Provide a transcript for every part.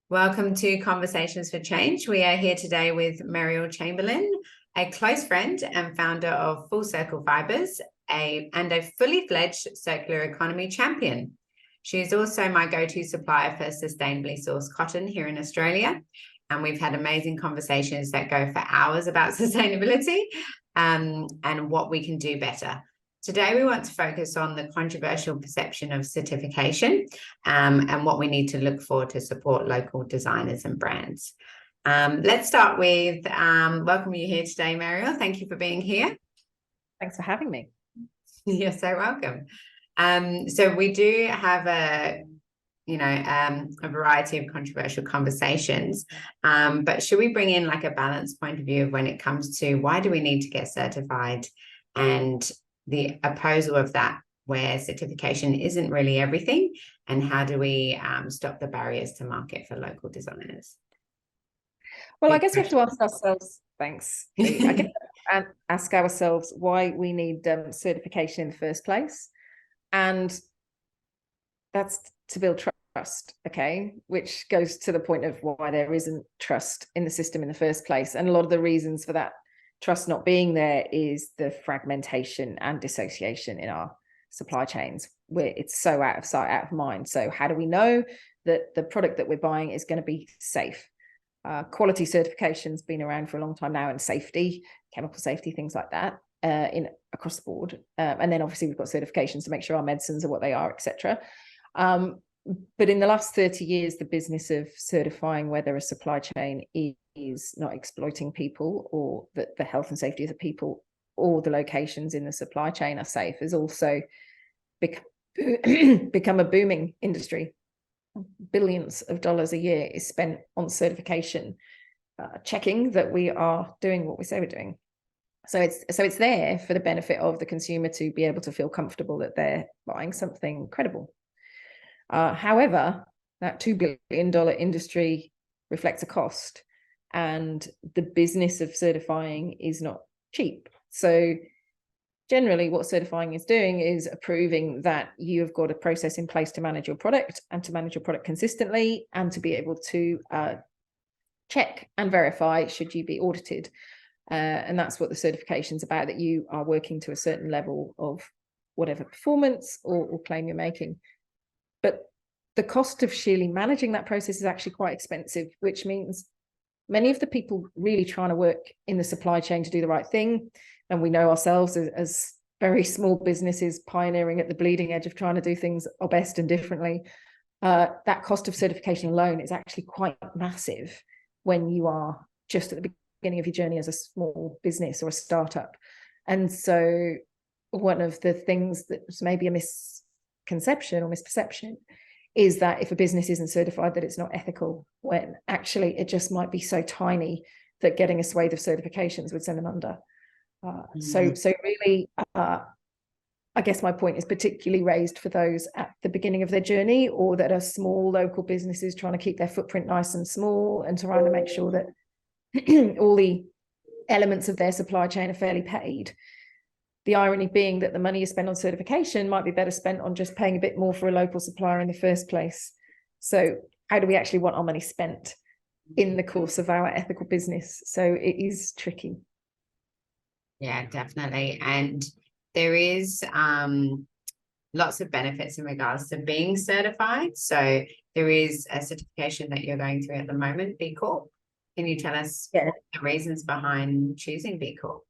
Welcome to Conversations for Change. We are here today with Muriel Chamberlain, a close friend and founder of Full Circle Fibres, and a fully fledged circular economy champion. She is also my go-to supplier for sustainably sourced cotton here in Australia. And we've had amazing conversations that go for hours about sustainability and what we can do better. Today, we want to focus on the controversial perception of certification and what we need to look for to support local designers and brands. Let's start with welcome you here today, Muriel. Thank you for being here. Thanks for having me. You're so welcome. So we do have a variety of controversial conversations, but should we bring in like a balanced point of view of when it comes to why do we need to get certified and the opposal of that, where certification isn't really everything, and how do we stop the barriers to market for local designers? Well, I guess we have to ask ourselves, thanks. I guess and ask ourselves why we need certification in the first place. And that's to build trust, okay? Which goes to the point of why there isn't trust in the system in the first place. And a lot of the reasons for that trust not being there is the fragmentation and dissociation in our supply chains, where it's so out of sight, out of mind. So how do we know that the product that we're buying is going to be safe? Quality certification's been around for a long time now, and safety, chemical safety, things like that, across the board. And then obviously we've got certifications to make sure our medicines are what they are, etc. But in the last 30 years, the business of certifying whether a supply chain is not exploiting people, or that the health and safety of the people or the locations in the supply chain are safe, has also become a booming industry. Billions of dollars a year is spent on certification, checking that we are doing what we say we're doing. So it's there for the benefit of the consumer to be able to feel comfortable that they're buying something credible. However, that $2 billion industry reflects a cost, and the business of certifying is not cheap. So generally what certifying is doing is approving that you have got a process in place to manage your product, and to manage your product consistently, and to be able to check and verify should you be audited. And that's what the certification is about, that you are working to a certain level of whatever performance or claim you're making. But the cost of sheerly managing that process is actually quite expensive, which means many of the people really trying to work in the supply chain to do the right thing, and we know ourselves as very small businesses pioneering at the bleeding edge of trying to do things our best and differently, that cost of certification alone is actually quite massive when you are just at the beginning of your journey as a small business or a startup. And so one of the things that's maybe a misconception or misperception is that if a business isn't certified, that it's not ethical, when actually it just might be so tiny that getting a swathe of certifications would send them under. So really, I guess my point is particularly raised for those at the beginning of their journey, or that are small local businesses trying to keep their footprint nice and small, and trying to make sure that all the elements of their supply chain are fairly paid. The irony being that the money you spend on certification might be better spent on just paying a bit more for a local supplier in the first place. So how do we actually want our money spent in the course of our ethical business? So it is tricky. Yeah, definitely. And there is lots of benefits in regards to being certified. So there is a certification that you're going through at the moment, B Corp. Can you tell us the reasons behind choosing B Corp?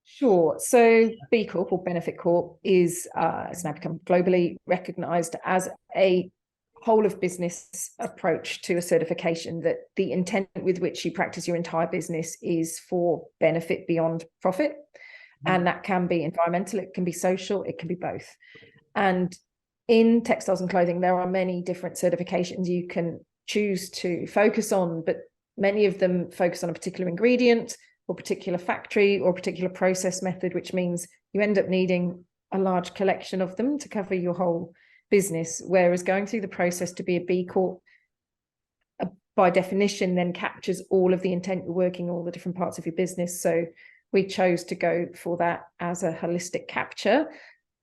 Sure. So B Corp, or Benefit Corp, is it's now become globally recognized as a whole of business approach to a certification, that the intent with which you practice your entire business is for benefit beyond profit. And that can be environmental, it can be social, it can be both. And in textiles and clothing, there are many different certifications you can choose to focus on, but many of them focus on a particular ingredient or particular factory or particular process method, which means you end up needing a large collection of them to cover your whole business. Whereas going through the process to be a B Corp, by definition, then captures all of the intent you're working, all the different parts of your business. So we chose to go for that as a holistic capture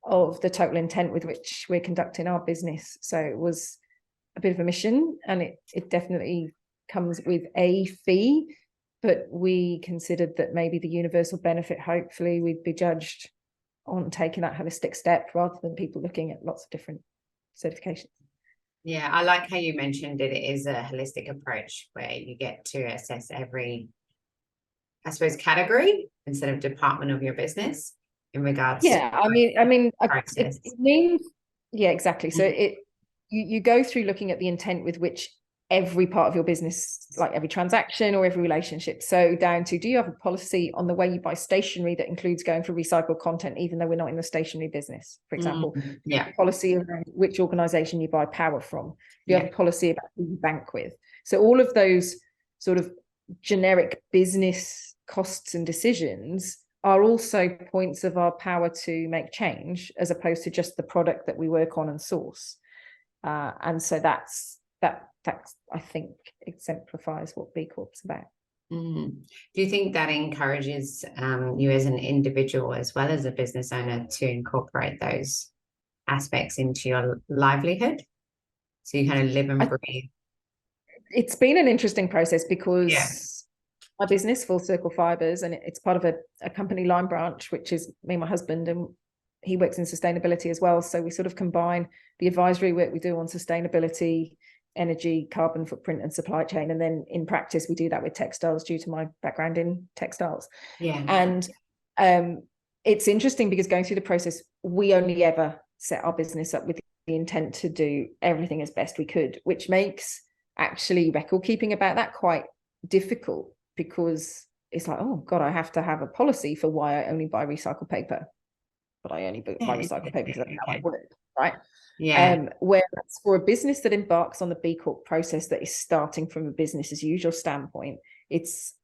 of the total intent with which we're conducting our business. So it was a bit of a mission, and it definitely comes with a fee, but we considered that maybe the universal benefit, hopefully we'd be judged on taking that holistic step rather than people looking at lots of different certifications. Yeah, I like how you mentioned it is a holistic approach where you get to assess every, I suppose, category instead of department of your business in regards to it means, yeah, exactly. So you go through looking at the intent with which every part of your business, like every transaction or every relationship, so down to, do you have a policy on the way you buy stationery that includes going for recycled content even though we're not in the stationery business, for example? Yeah. Policy around which organization you buy power from? Do you have a policy about who you bank with? So all of those sort of generic business costs and decisions are also points of our power to make change, as opposed to just the product that we work on and source. And so that I think exemplifies what B Corp's about. Do you think that encourages you as an individual as well as a business owner to incorporate those aspects into your livelihood, so you kind of live and breathe? It's been an interesting process because my business, Full Circle Fibers, and it's part of a company, Lime Branch, which is me and my husband, and he works in sustainability as well. So we sort of combine the advisory work we do on sustainability, energy, carbon footprint, and supply chain. And then in practice, we do that with textiles due to my background in textiles. Yeah. And it's interesting because going through the process, we only ever set our business up with the intent to do everything as best we could, which makes actually record keeping about that quite difficult, because it's like, oh God, I have to have a policy for why I only buy recycled paper, but I only buy recycled paper because that's how I work, right? Yeah. Whereas for a business that embarks on the B Corp process that is starting from a business as usual standpoint, it's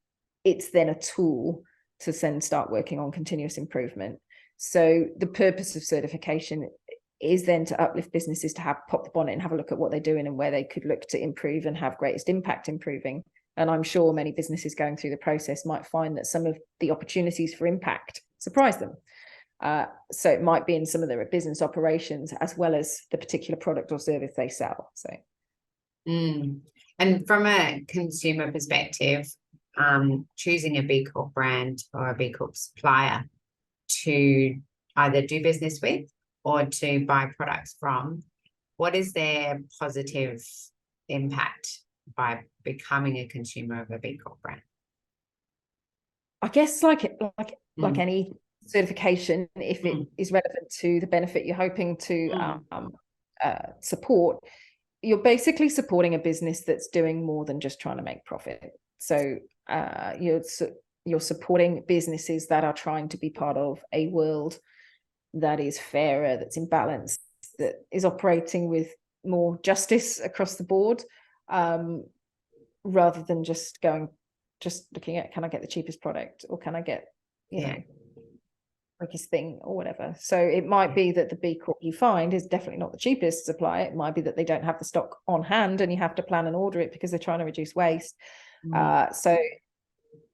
then a tool to then start working on continuous improvement. So the purpose of certification is then to uplift businesses to have pop the bonnet and have a look at what they're doing and where they could look to improve and have greatest impact improving. And I'm sure many businesses going through the process might find that some of the opportunities for impact surprise them. So it might be in some of their business operations as well as the particular product or service they sell. So, and from a consumer perspective, choosing a B Corp brand or a B Corp supplier to either do business with or to buy products from, what is their positive impact by becoming a consumer of a B Corp brand? I guess like any certification, if it is relevant to the benefit you're hoping to support, you're basically supporting a business that's doing more than just trying to make profit. So you're supporting businesses that are trying to be part of a world that is fairer, that's in balance, that is operating with more justice across the board, rather than just looking at, can I get the cheapest product, or can I get, you know, quickest thing or whatever. So it might be that the B Corp you find is definitely not the cheapest supplier. It might be that they don't have the stock on hand and you have to plan and order it because they're trying to reduce waste. So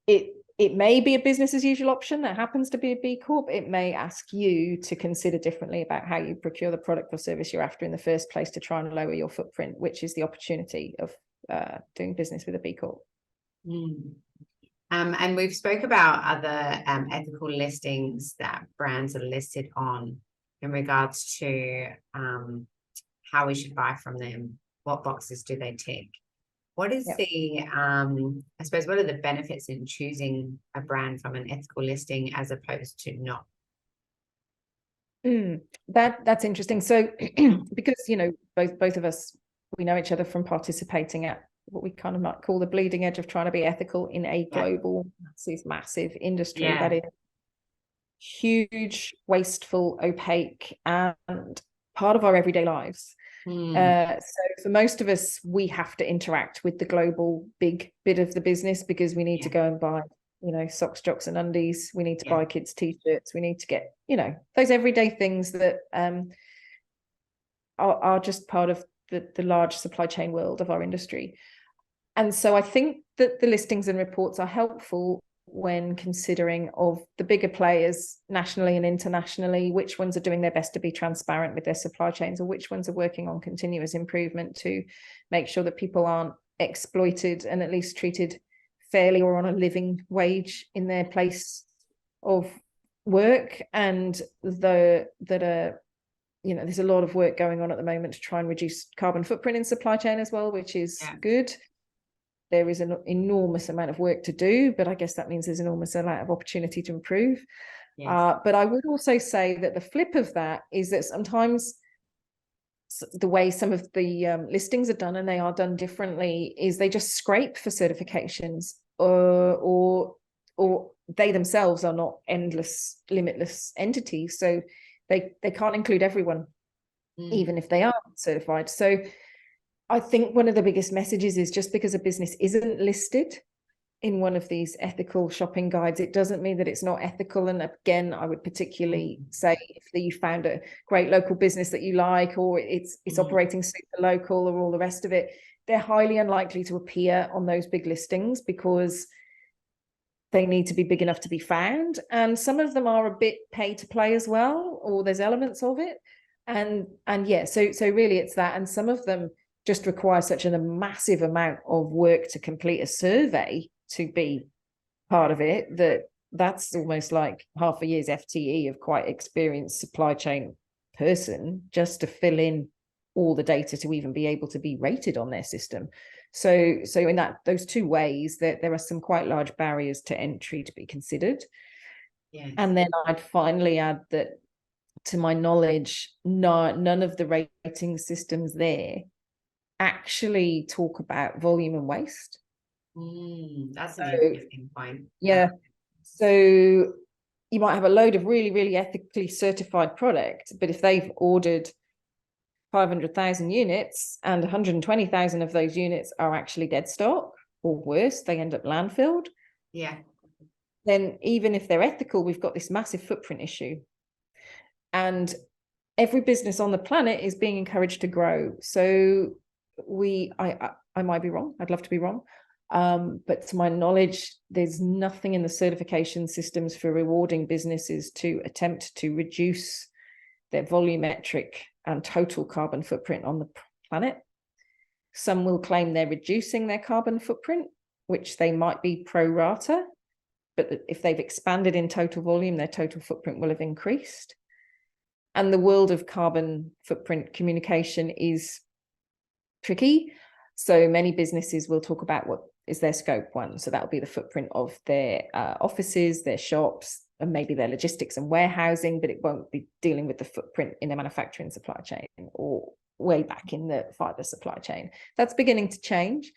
it may be a business as usual option that happens to be a B Corp. It may ask you to consider differently about how you procure the product or service you're after in the first place to try and lower your footprint, which is the opportunity of doing business with a B Corp. And we've spoke about other ethical listings that brands are listed on in regards to how we should buy from them. What boxes do they tick? What is I suppose, what are the benefits in choosing a brand from an ethical listing as opposed to not? That's interesting. So because, you know, both of us, we know each other from participating at what we kind of might call the bleeding edge of trying to be ethical in a global, massive industry that is huge, wasteful, opaque, and part of our everyday lives. So for most of us, we have to interact with the global big bit of the business because we need to go and buy, you know, socks, jocks, and undies. We need to buy kids' t-shirts. We need to get, you know, those everyday things that are just part of the large supply chain world of our industry. And so I think that the listings and reports are helpful when considering of the bigger players nationally and internationally, which ones are doing their best to be transparent with their supply chains, or which ones are working on continuous improvement to make sure that people aren't exploited and at least treated fairly or on a living wage in their place of work. And there's a lot of work going on at the moment to try and reduce carbon footprint in supply chain as well, which is good. There is an enormous amount of work to do, but I guess that means there's an enormous amount of opportunity to improve. Yes. But I would also say that the flip of that is that sometimes the way some of the listings are done, and they are done differently, is they just scrape for certifications, or they themselves are not endless, limitless entities. So they can't include everyone, even if they are certified. So I think one of the biggest messages is, just because a business isn't listed in one of these ethical shopping guides, it doesn't mean that it's not ethical. And again, I would particularly say, if you found a great local business that you like, or it's operating super local, or all the rest of it, they're highly unlikely to appear on those big listings because they need to be big enough to be found. And some of them are a bit pay to play as well, or there's elements of it. And yeah, so really it's that. And some of them just require such a massive amount of work to complete a survey to be part of it, that's almost like half a year's FTE of quite experienced supply chain person just to fill in all the data to even be able to be rated on their system. So in those two ways, there are some quite large barriers to entry to be considered. Yes. And then I'd finally add that, to my knowledge, none of the rating systems there actually talk about volume and waste. That's an interesting point. Yeah. So you might have a load of really, really ethically certified product, but if they've ordered 500,000 units and 120,000 of those units are actually dead stock, or worse, they end up landfilled. Yeah. Then even if they're ethical, we've got this massive footprint issue. And every business on the planet is being encouraged to grow. So I might be wrong. I'd love to be wrong. But to my knowledge, there's nothing in the certification systems for rewarding businesses to attempt to reduce their volumetric and total carbon footprint on the planet. Some will claim they're reducing their carbon footprint, which they might be pro rata, but if they've expanded in total volume, their total footprint will have increased. And the world of carbon footprint communication is tricky. So many businesses will talk about what is their scope 1. So that'll be the footprint of their offices, their shops, and maybe their logistics and warehousing, but it won't be dealing with the footprint in a manufacturing supply chain or way back in the fiber supply chain. That's beginning to change.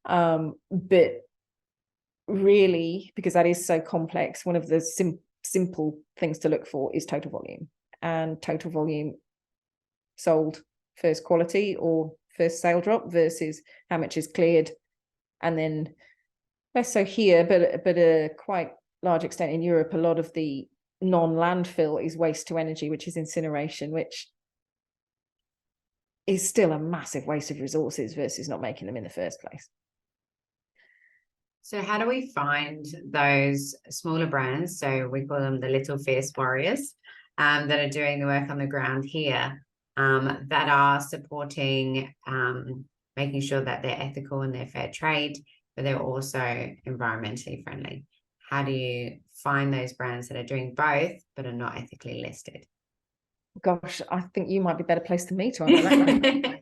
But really, because that is so complex, one of the simple things to look for is total volume, and total volume sold first quality or first sale drop versus how much is cleared. And then less so here, but a quite large extent in Europe, a lot of the non-landfill is waste to energy, which is incineration, which is still a massive waste of resources versus not making them in the first place. So how do we find those smaller brands, so we call them the little fierce warriors, that are doing the work on the ground here, that are supporting, making sure that they're ethical and they're fair trade, but they're also environmentally friendly? How do you find those brands that are doing both but are not ethically listed? Gosh, I think you might be better placed than me to answer that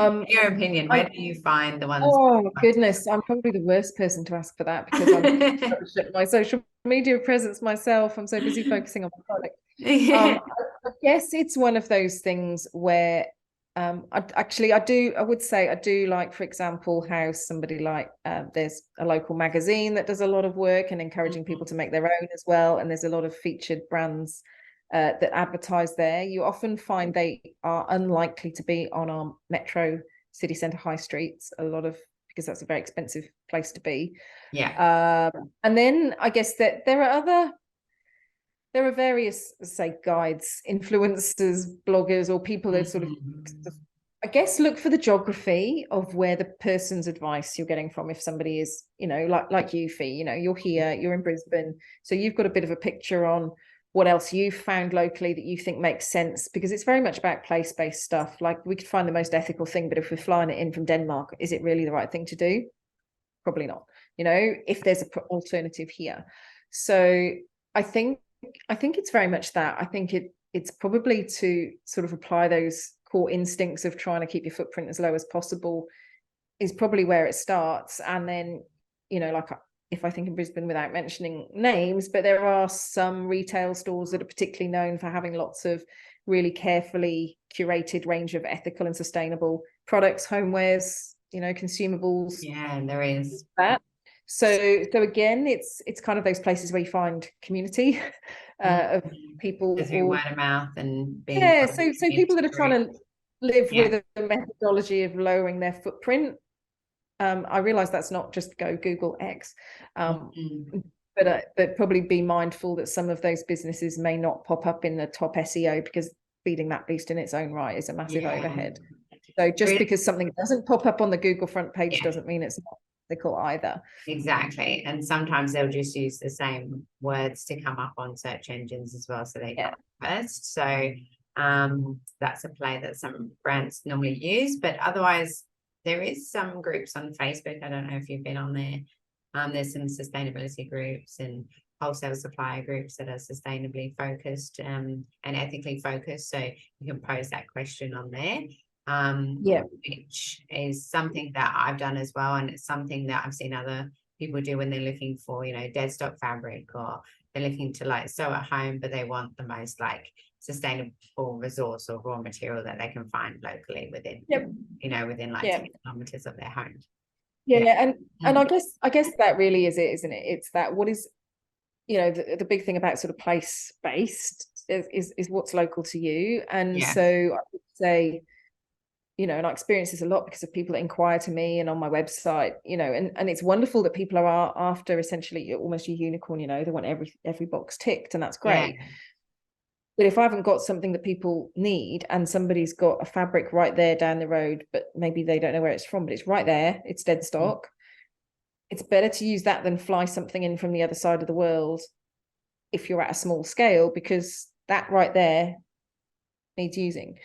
one. Your opinion, where do you find the ones? Oh goodness, I'm probably the worst person to ask for that, because I'm my social media presence myself. I'm so busy focusing on my product. I guess it's one of those things where I would say I do like, for example, how somebody like there's a local magazine that does a lot of work and encouraging people to make their own as well, and there's a lot of featured brands that advertise there. You often find they are unlikely to be on our metro city centre high streets, because that's a very expensive place to be. Yeah. And then I guess that there are various, say, guides, influencers, bloggers, or people that sort of I guess look for the geography of where the person's advice you're getting from. If somebody is, like you, Fee, you're here, you're in Brisbane, so you've got a bit of a picture on what else you've found locally that you think makes sense, because it's very much about place-based stuff. Like, we could find the most ethical thing, but if we're flying it in from Denmark, is it really the right thing to do? Probably not. If there's an alternative here. So I think it's very much that. I think it's probably to sort of apply those core instincts of trying to keep your footprint as low as possible is probably where it starts. And then, like, if I think of Brisbane, without mentioning names, but there are some retail stores that are particularly known for having lots of really carefully curated range of ethical and sustainable products, homewares, consumables. Yeah, there is that. So again, it's kind of those places where you find community of people through word of mouth and being so people that are trying to live with a methodology of lowering their footprint. I realize that's not just go Google X, but probably be mindful that some of those businesses may not pop up in the top SEO, because feeding that beast in its own right is a massive overhead. So just because something doesn't pop up on the Google front page doesn't mean it's not ethical either. Exactly. And sometimes they'll just use the same words to come up on search engines as well, so they come first. So that's a play that some brands normally use, but otherwise there is some groups on Facebook. I don't know if you've been on there. There's some sustainability groups and wholesale supplier groups that are sustainably focused and ethically focused. So you can pose that question on there. Which is something that I've done as well, and it's something that I've seen other people do when they're looking for, dead stock fabric, or they're looking to like sew at home, but they want the most like sustainable resource or raw material that they can find locally within within like 10 kilometers of their home. And I guess that really is it, isn't it? It's that what is the big thing about sort of place-based is what's local to you. And so I would say, and I experience this a lot because of people that inquire to me and on my website, and it's wonderful that people are after essentially almost a unicorn, they want every box ticked, and that's great. But if I haven't got something that people need, and somebody's got a fabric right there down the road, but maybe they don't know where it's from, but it's right there, it's dead stock, it's better to use that than fly something in from the other side of the world if you're at a small scale, because that right there needs using.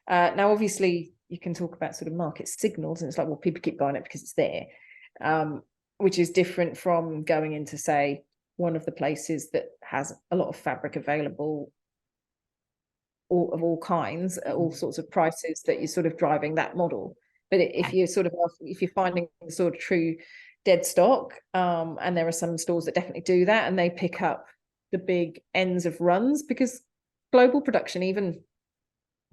Now, obviously, you can talk about sort of market signals, and it's like, well, people keep buying it because it's there, which is different from going into, say, one of the places that has a lot of fabric available, of all kinds, at all sorts of prices, that you're sort of driving that model. But if you're finding sort of true dead stock, and there are some stores that definitely do that, and they pick up the big ends of runs, because global production, even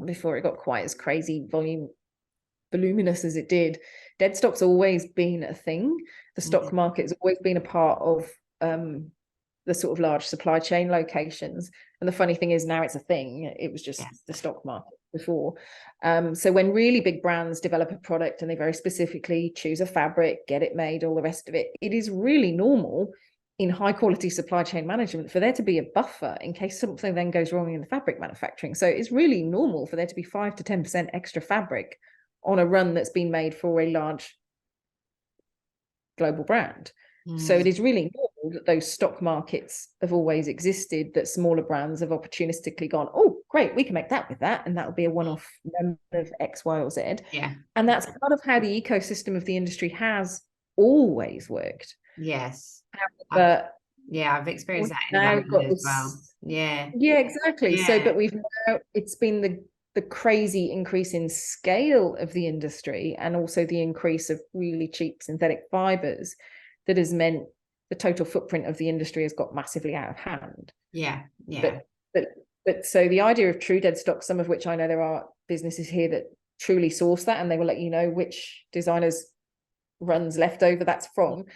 before it got quite as crazy voluminous as it did, dead stock's always been a thing. The stock market's always been a part of the sort of large supply chain locations. And the funny thing is, now it's a thing. It was just the stock market before. So when really big brands develop a product and they very specifically choose a fabric, get it made, all the rest of it, it is really normal in high quality supply chain management for there to be a buffer in case something then goes wrong in the fabric manufacturing. So it's really normal for there to be 5 to 10% extra fabric on a run that's been made for a large global brand. So it is really normal that those stock markets have always existed, that smaller brands have opportunistically gone, oh, great, we can make that with that, and that will be a one-off of X, Y, or Z. And that's part of how the ecosystem of the industry has always worked. But I've experienced that in London as well. Exactly. So, but it's been the crazy increase in scale of the industry, and also the increase of really cheap synthetic fibers, that has meant the total footprint of the industry has got massively out of hand. But so the idea of true dead stock, some of which I know there are businesses here that truly source that, and they will let you know which designers runs left over that's from.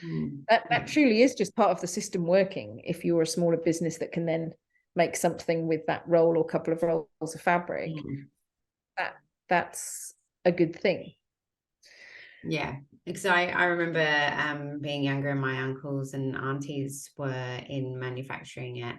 That truly is just part of the system working. If you're a smaller business that can then make something with that roll or couple of rolls of fabric, that's a good thing. Because I remember being younger, and my uncles and aunties were in manufacturing at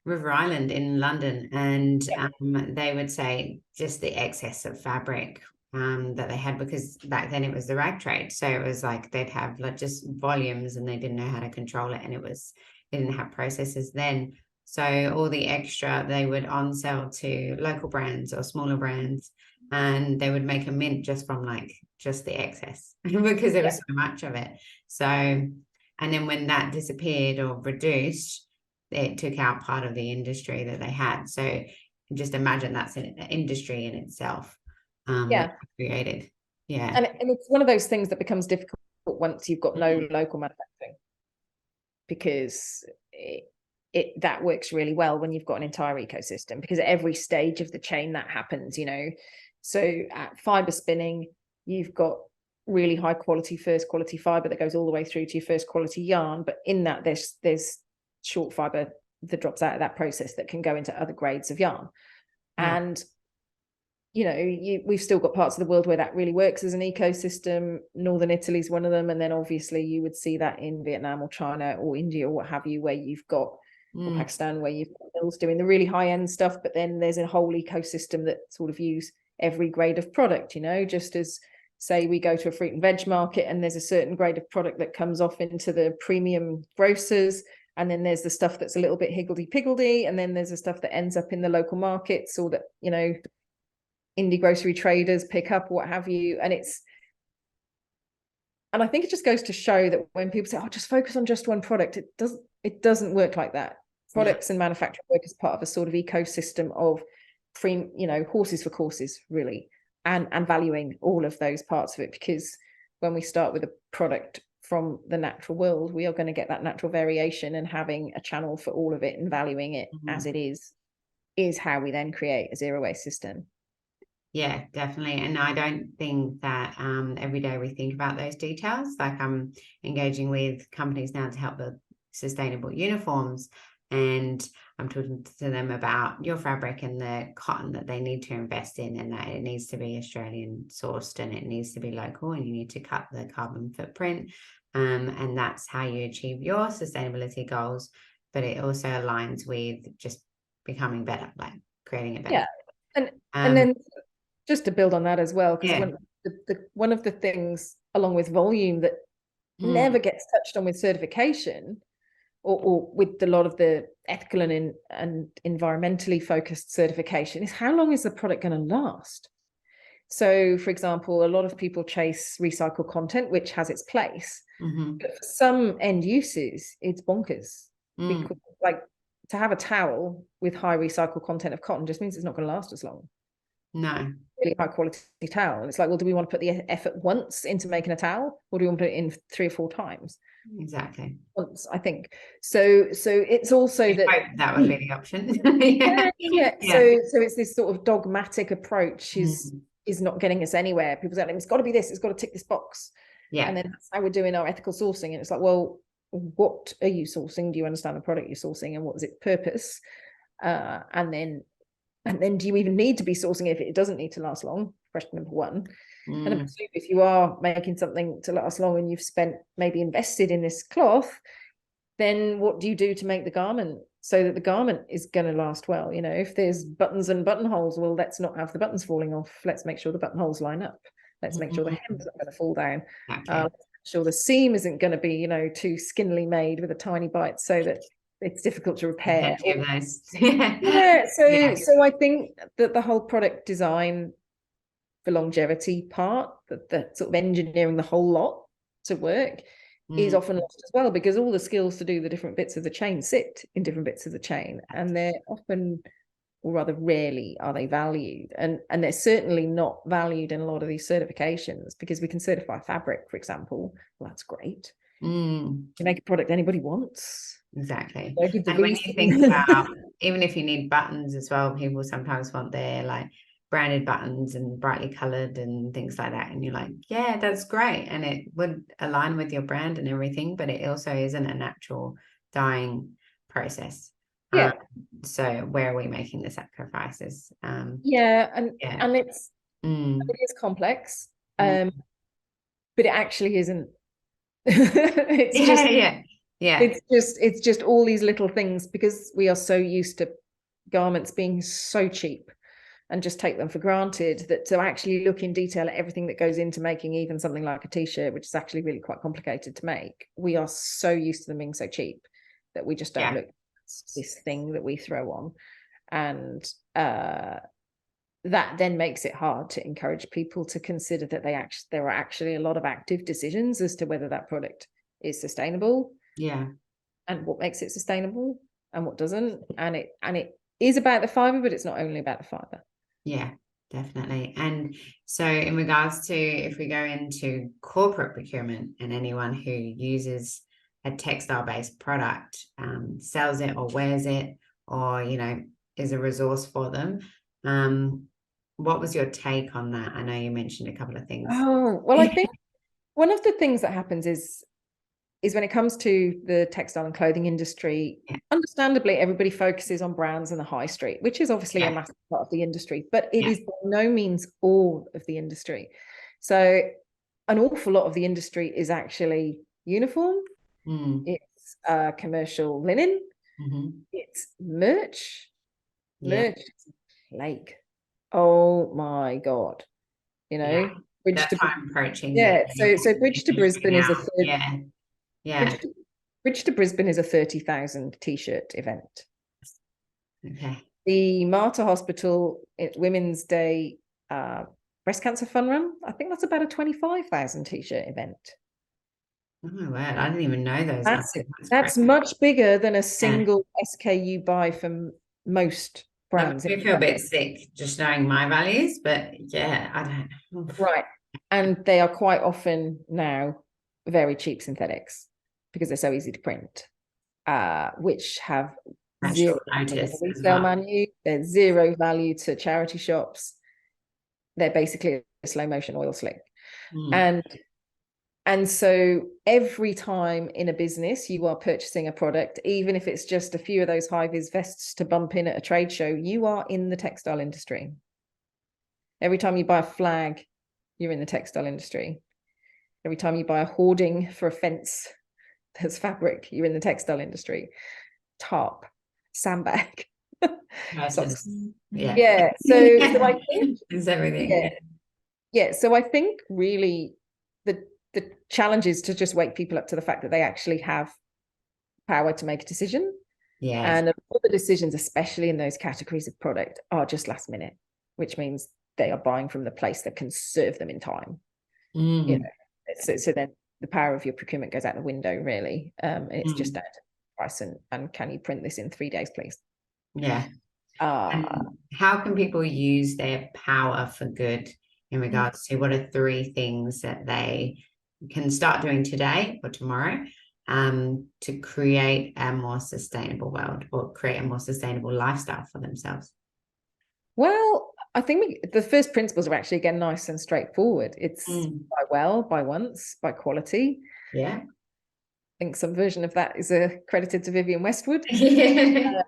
River Island in London, and Yeah. they would say just the excess of fabric that they had, because back then it was the rag trade. So it was like they'd have like just volumes and they didn't know how to control it, and they didn't have processes then. So all the extra they would on sell to local brands or smaller brands, and they would make a mint just from like just the excess because there was so much of it. So, and then when that disappeared or reduced, it took out part of the industry that they had. So just imagine that's an industry in itself, that created. Yeah. And it's one of those things that becomes difficult once you've got no local manufacturing, because that works really well when you've got an entire ecosystem, because at every stage of the chain that happens, So at fiber spinning, you've got really high quality, first quality fiber that goes all the way through to your first quality yarn. But in that, there's short fiber that drops out of that process that can go into other grades of yarn. Yeah. And we've still got parts of the world where that really works as an ecosystem. Northern Italy is one of them, and then obviously you would see that in Vietnam or China or India or what have you, where you've got or Pakistan, where you've got mills doing the really high end stuff, but then there's a whole ecosystem that sort of use every grade of product. Just as, say, we go to a fruit and veg market and there's a certain grade of product that comes off into the premium grocers, and then there's the stuff that's a little bit higgledy-piggledy, and then there's the stuff that ends up in the local markets, or that indie grocery traders pick up, what have you. And I think it just goes to show that when people say, just focus on just one product, it doesn't work like that. Products and manufacturing work as part of a sort of ecosystem of horses for courses, really, and valuing all of those parts of it. Because when we start with a product from the natural world, we are going to get that natural variation, and having a channel for all of it and valuing it as it is how we then create a zero waste system. Yeah, definitely. And I don't think that every day we think about those details. Like, I'm engaging with companies now to help build sustainable uniforms, and I'm talking to them about your fabric and the cotton that they need to invest in, and that it needs to be Australian sourced and it needs to be local, and you need to cut the carbon footprint. And that's how you achieve your sustainability goals. But it also aligns with just becoming better, like creating it better. Yeah. And then just to build on that as well, because one of the things, along with volume, that never gets touched on with certification, or with a lot of the ethical and environmentally focused certification, is how long is the product going to last? So, for example, a lot of people chase recycled content, which has its place. But for some end uses, it's bonkers. Because, like, to have a towel with high recycled content of cotton just means it's not going to last as long. No. Really high quality towel. And it's like, well, do we want to put the effort once into making a towel, or do we want to put it in 3 or 4 times? Exactly. Once, I think. So it's also that would be the option. Yeah. So it's this sort of dogmatic approach is not getting us anywhere. People say, it's got to be this, it's got to tick this box. Yeah. And then that's how we're doing our ethical sourcing. And it's like, well, what are you sourcing? Do you understand the product you're sourcing, and what is its purpose? And then do you even need to be sourcing it if it doesn't need to last long? Question number 1. And if you are making something to last long and you've maybe invested in this cloth, then what do you do to make the garment so that the garment is going to last well? If there's buttons and buttonholes, well, let's not have the buttons falling off. Let's make sure the buttonholes line up. Let's make sure the hem's not going to fall down. Let's make sure the seam isn't going to be, too skinnily made with a tiny bite so that it's difficult to repair. So I think that the whole product design, the longevity part, the sort of engineering the whole lot to work, is often lost as well, because all the skills to do the different bits of the chain sit in different bits of the chain, and they're often, or rather rarely, are they valued, and they're certainly not valued in a lot of these certifications, because we can certify fabric, for example. Well, that's great. You make a product anybody wants. Exactly. And when you think about, even if you need buttons as well, people sometimes want their like branded buttons and brightly colored and things like that, and you're like, yeah, that's great, and it would align with your brand and everything, but it also isn't a natural dyeing process. So where are we making the sacrifices? And it is complex, but it actually isn't. It's Yeah. It's just all these little things, because we are so used to garments being so cheap and just take them for granted, that to actually look in detail at everything that goes into making even something like a t-shirt, which is actually really quite complicated to make, we are so used to them being so cheap that we just don't look at this thing that we throw on. And that then makes it hard to encourage people to consider that there are actually a lot of active decisions as to whether that product is sustainable. Yeah. And what makes it sustainable and what doesn't. And it is about the fiber, but it's not only about the fiber. Yeah, definitely. And so in regards to, if we go into corporate procurement, and anyone who uses a textile-based product, sells it or wears it, or, you know, is a resource for them, what was your take on that? I know you mentioned a couple of things. Oh, well, I think one of the things that happens is when it comes to the textile and clothing industry, understandably, everybody focuses on brands and the high street, which is obviously a massive part of the industry, but it is by no means all of the industry. So an awful lot of the industry is actually uniform. It's commercial linen. It's merch. Merch is a plague. Oh my God. You know, Bridge to Bridge to Brisbane is a third. Yeah. Bridge to Brisbane is a 30,000 t-shirt event. Okay. The Mater Hospital Women's Day breast cancer fun run, I think that's about a 25,000 t-shirt event. Oh my word, I didn't even know those. That's much bigger than a single SKU buy from most brands. I feel a bit sick just knowing my values, but yeah, I don't. Right. And they are quite often now very cheap synthetics because they're so easy to print, which have zero resale value. There's zero value to charity shops. They're basically a slow motion oil slick. And so every time in a business you are purchasing a product, even if it's just a few of those high-vis vests to bump in at a trade show, you are in the textile industry. Every time you buy a flag, you're in the textile industry. Every time you buy a hoarding for a fence that's fabric, you're in the textile industry. Tarp, sandbag, socks. Yeah. So I think it's everything. Yeah. So I think really the challenge is to just wake people up to the fact that they actually have power to make a decision. Yeah. And all the decisions, especially in those categories of product, are just last minute, which means they are buying from the place that can serve them in time. You know, so then the power of your procurement goes out the window, really. It's just down to price and can you print this in 3 days, please? Yeah. How can people use their power for good in regards to what are 3 things that they can start doing today or tomorrow to create a more sustainable world or create a more sustainable lifestyle for themselves? Well, I think the first principles are actually, again, nice and straightforward. It's buy well, buy once, buy quality. Yeah. I think some version of that is credited to Vivienne Westwood. And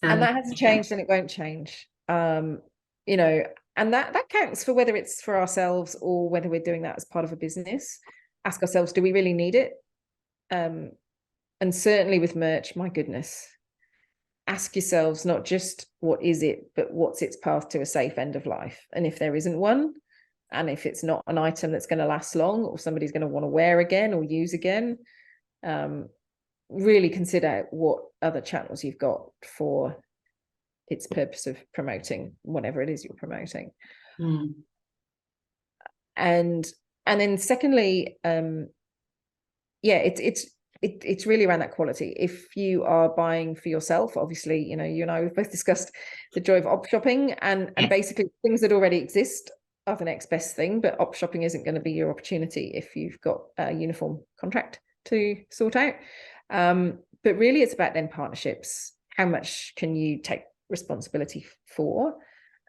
that hasn't changed and it won't change. You know, and that counts for whether it's for ourselves or whether we're doing that as part of a business. Ask ourselves, do we really need it? And certainly with merch, my goodness, ask yourselves not just what is it, but what's its path to a safe end of life. And if there isn't one, and if it's not an item that's going to last long or somebody's going to want to wear again or use again, really consider what other channels you've got for its purpose of promoting whatever it is you're promoting. And then secondly, it's really around that quality. If you are buying for yourself, obviously, you know, you and I, we've both discussed the joy of op shopping, and basically things that already exist are the next best thing, but op shopping isn't going to be your opportunity if you've got a uniform contract to sort out. But really it's about then partnerships. How much can you take responsibility for?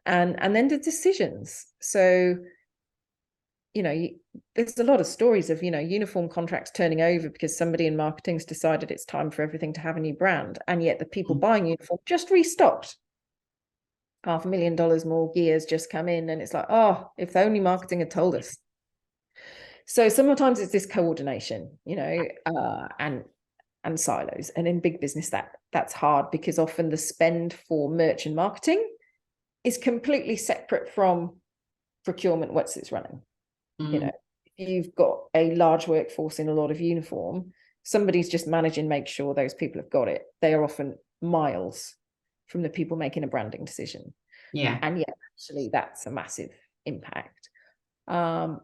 And then the decisions. So, you know, there's a lot of stories of, you know, uniform contracts turning over because somebody in marketing's decided it's time for everything to have a new brand. And yet the people buying uniform just restocked. $500,000 more gears just come in. And it's like, oh, if only marketing had told us. So sometimes it's this coordination, you know, and and silos. And in big business, that's hard, because often the spend for merch and marketing is completely separate from procurement once it's running. You know, if you've got a large workforce in a lot of uniform, somebody's just managing, make sure those people have got it. They are often miles from the people making a branding decision. Yeah. And yeah, actually that's a massive impact. And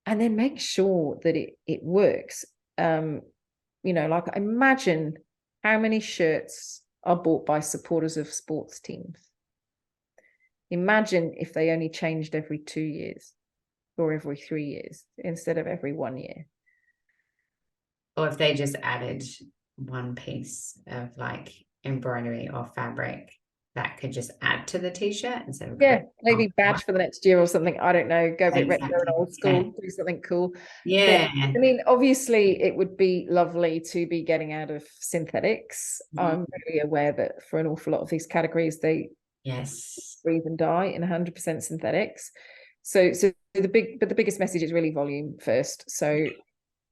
then make sure that it works. You know, like, imagine how many shirts are bought by supporters of sports teams. Imagine if they only changed every 2 years or every 3 years instead of every 1 year. Or if they just added one piece of like embroidery or fabric that could just add to the t-shirt instead of maybe badge for the next year or something. I don't know, go a bit retro and old school, do something cool. Yeah. But, I mean, obviously it would be lovely to be getting out of synthetics. I'm very aware that for an awful lot of these categories, they breathe and die in 100% synthetics. So the biggest message is really volume first. So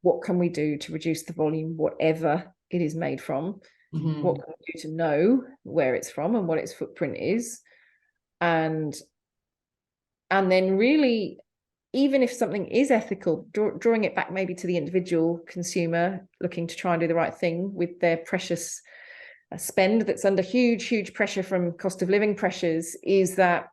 what can we do to reduce the volume, whatever it is made from? What can we do to know where it's from and what its footprint is? And then really, even if something is ethical, drawing it back maybe to the individual consumer looking to try and do the right thing with their precious spend that's under huge pressure from cost of living pressures, is that,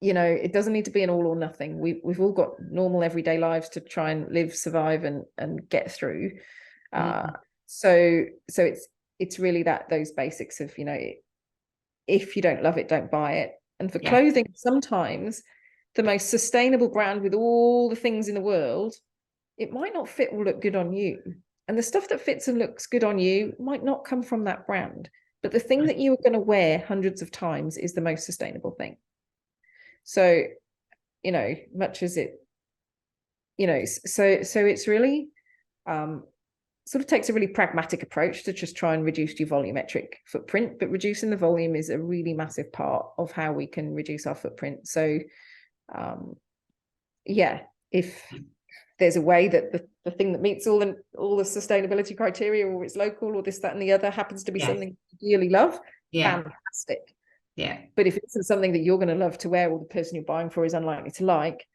you know, it doesn't need to be an all or nothing. We've all got normal everyday lives to try and live, survive and get through. So it's really those basics of, you know, if you don't love it, don't buy it. And for clothing, sometimes the most sustainable brand with all the things in the world, it might not fit or look good on you. And the stuff that fits and looks good on you might not come from that brand. But the thing that you are going to wear hundreds of times is the most sustainable thing. So, you know, much as it, you know, so it's really sort of takes a really pragmatic approach to just try and reduce your volumetric footprint, but reducing the volume is a really massive part of how we can reduce our footprint. So yeah, if there's a way that the thing that meets all the sustainability criteria, or it's local or this, that and the other, happens to be something you really love, fantastic. Yeah. But if it isn't something that you're going to love to wear, or the person you're buying for is unlikely to like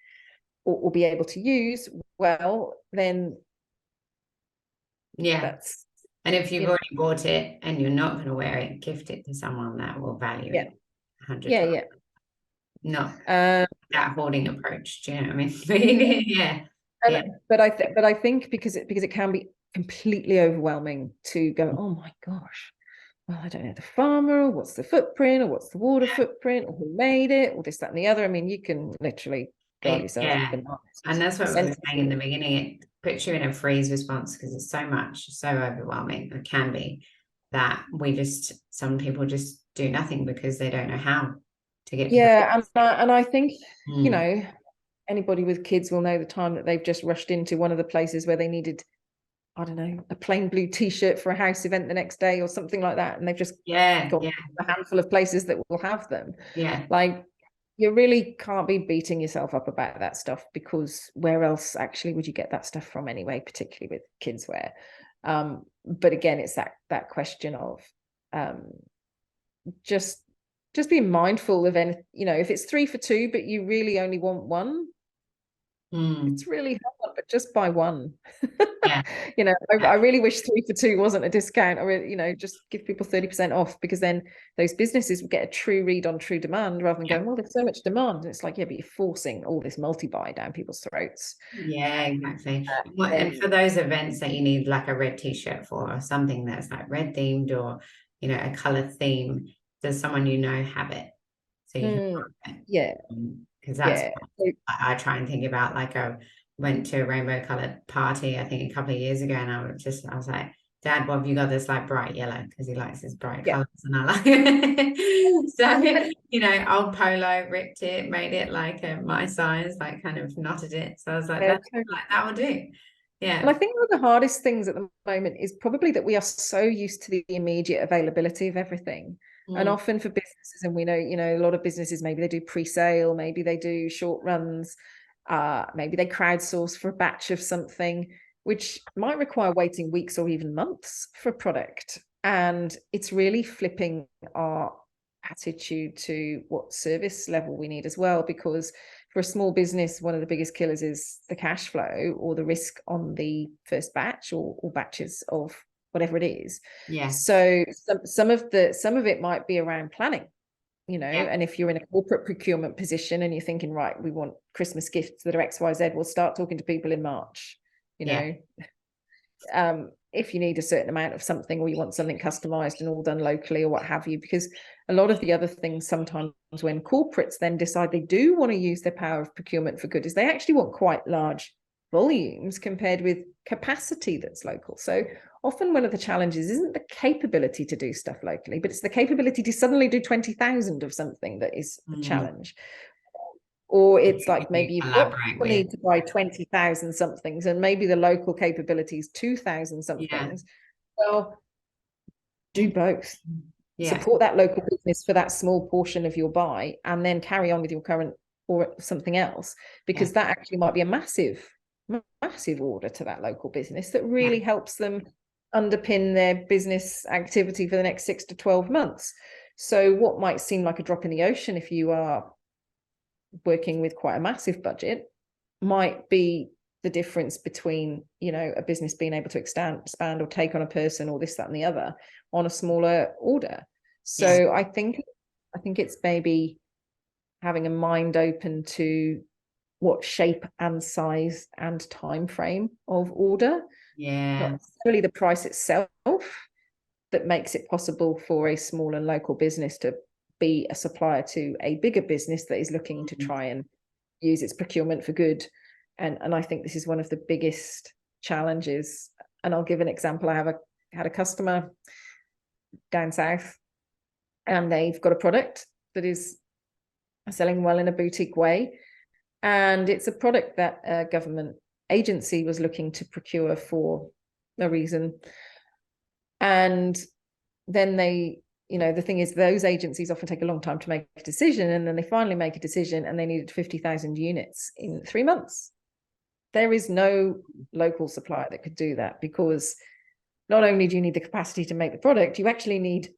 or be able to use, well, then that's, and if you've already bought it and you're not going to wear it, gift it to someone that will value it 100 times. Not that hoarding approach. Do you know what I mean? But I think because it can be completely overwhelming to go, oh my gosh, well, I don't know the farmer, or what's the footprint, or what's the water footprint, or who made it, or this, that, and the other. I mean, you can literally drive yourself bananas. And that's what we were saying in the beginning. It puts you in a freeze response because it's so much, so overwhelming. It can be that some people just do nothing because they don't know how to get. And I think you know, anybody with kids will know the time that they've just rushed into one of the places where they needed, I don't know, a plain blue t-shirt for a house event the next day or something like that, and they've just got a handful of places that will have them. Like, you really can't be beating yourself up about that stuff, because where else actually would you get that stuff from anyway, particularly with kids wear? But again, it's that question of just being mindful of any, you know, if it's 3 for 2 but you really only want one, it's really hard, but just buy one. You know, I really wish 3 for 2 wasn't a discount, or, you know, just give people 30% off, because then those businesses would get a true read on true demand, rather than going, well, there's so much demand, and it's like, but you're forcing all this multi-buy down people's throats. Exactly. And for those events that you need like a red t-shirt for, or something that's like red themed, or, you know, a color theme, does someone you know have it? So you can because that's what I try and think about. Like, I went to a rainbow colored party, I think a couple of years ago, and I was like, Dad, what have you got that's like bright yellow? Because he likes his bright colors, and I like it. So, you know, old polo, ripped it, made it like my size, like kind of knotted it. So I was like, that will do. And I think one of the hardest things at the moment is probably that we are so used to the immediate availability of everything. And often for businesses, and we know, you know, a lot of businesses, maybe they do pre-sale, maybe they do short runs, maybe they crowdsource for a batch of something. which might require waiting weeks or even months for a product. And it's really flipping our attitude to what service level we need as well, because for a small business, one of the biggest killers is the cash flow or the risk on the first batch or batches of whatever it is. Yeah. So some of it might be around planning, you know, Yeah. and if you're in a corporate procurement position and you're thinking, right, we want Christmas gifts that are XYZ, we'll start talking to people in March, you know. If you need a certain amount of something, or you want something customized and all done locally or what have you, because a lot of the other things sometimes when corporates then decide they do want to use their power of procurement for good is they actually want quite large volumes compared with capacity that's local. So often one of the challenges isn't the capability to do stuff locally, but it's the capability to suddenly do 20,000 of something that is a challenge. Or it's like maybe you've got the need to buy 20,000 somethings and maybe the local capability is 2,000 somethings. Well, do both. Support that local business for that small portion of your buy and then carry on with your current or something else, because that actually might be a massive order to that local business that really helps them underpin their business activity for the next 6 to 12 months. So what might seem like a drop in the ocean if you are working with quite a massive budget might be the difference between, you know, a business being able to expand or take on a person or this, that, and the other on a smaller order. So I think it's maybe having a mind open to what shape and size and time frame of order, not necessarily the price itself, that makes it possible for a small and local business to be a supplier to a bigger business that is looking to try and use its procurement for good. And I think this is one of the biggest challenges. And I'll give an example. I had a customer down south, and they've got a product that is selling well in a boutique way. And it's a product that a government agency was looking to procure for a reason. And then they, you know, the thing is, those agencies often take a long time to make a decision, and then they finally make a decision and they needed 50,000 units in 3 months. There is no local supplier that could do that, because not only do you need the capacity to make the product, you actually need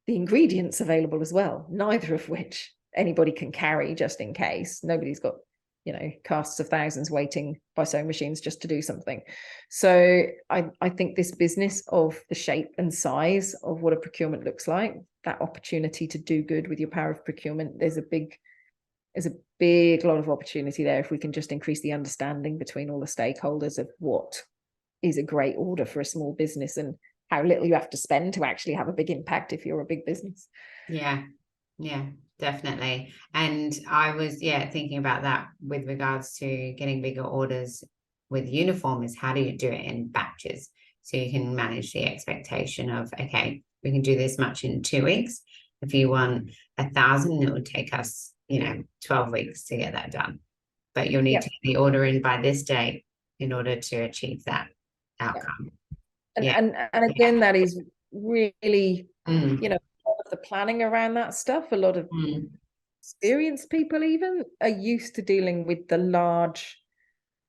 the ingredients available as well, neither of which anybody can carry just in case. Nobody's got, you know, casts of thousands waiting by sewing machines just to do something. So I think this business of the shape and size of what a procurement looks like, that opportunity to do good with your power of procurement, there's a big lot of opportunity there if we can just increase the understanding between all the stakeholders of what is a great order for a small business and how little you have to spend to actually have a big impact if you're a big business. Yeah, definitely. And I was thinking about that with regards to getting bigger orders with uniform, is how do you do it in batches so you can manage the expectation of, okay, we can do this much in 2 weeks. If you want 1,000, it would take us, 12 weeks to get that done, but you'll need to get the order in by this date in order to achieve that outcome. And again, that is really, you know, a lot of the planning around that stuff, a lot of experienced people even are used to dealing with the large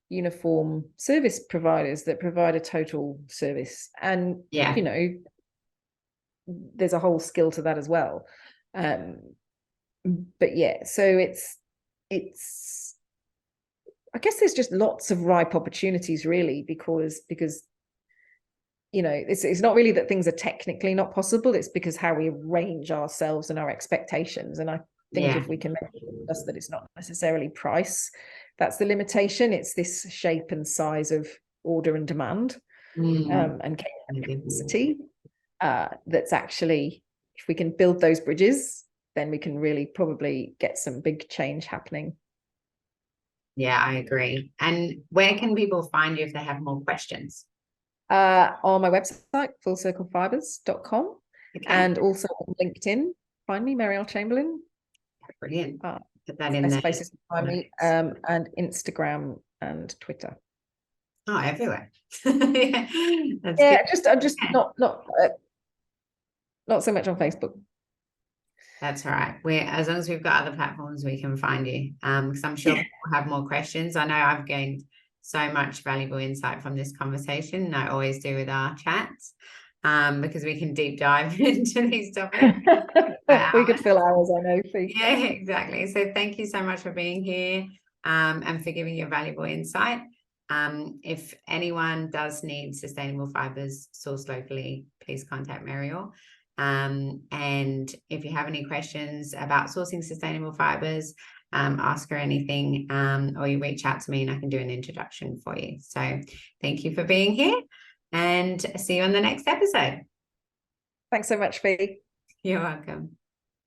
uniform service providers that provide a total service. And, you know, there's a whole skill to that as well. But so it's I guess there's just lots of ripe opportunities really, because you know, it's not really that things are technically not possible, it's because how we arrange ourselves and our expectations. And I think if we can make us that it's not necessarily price that's the limitation, it's this shape and size of order and demand and capacity that's actually, if we can build those bridges, then we can really probably get some big change happening. Yeah, I agree. And where can people find you if they have more questions? On my website, fullcirclefibers.com, and also on LinkedIn. Find me, Marielle Chamberlain. Brilliant. Put that in there. there. Places to find me, and Instagram and Twitter. Oh, everywhere. That's good. I'm just not so much on Facebook. That's all right. As long as we've got other platforms, we can find you. Because I'm sure we'll have more questions. I know I've gained so much valuable insight from this conversation, and I always do with our chats, because we can deep dive into these topics. We could fill hours, I know. Yeah, exactly. So thank you so much for being here, and for giving your valuable insight. If anyone does need sustainable fibers sourced locally, please contact Mariel. And if you have any questions about sourcing sustainable fibers, ask her anything, or you reach out to me and I can do an introduction for you. So thank you for being here, and see you on the next episode. Thanks so much, Fee. You're welcome.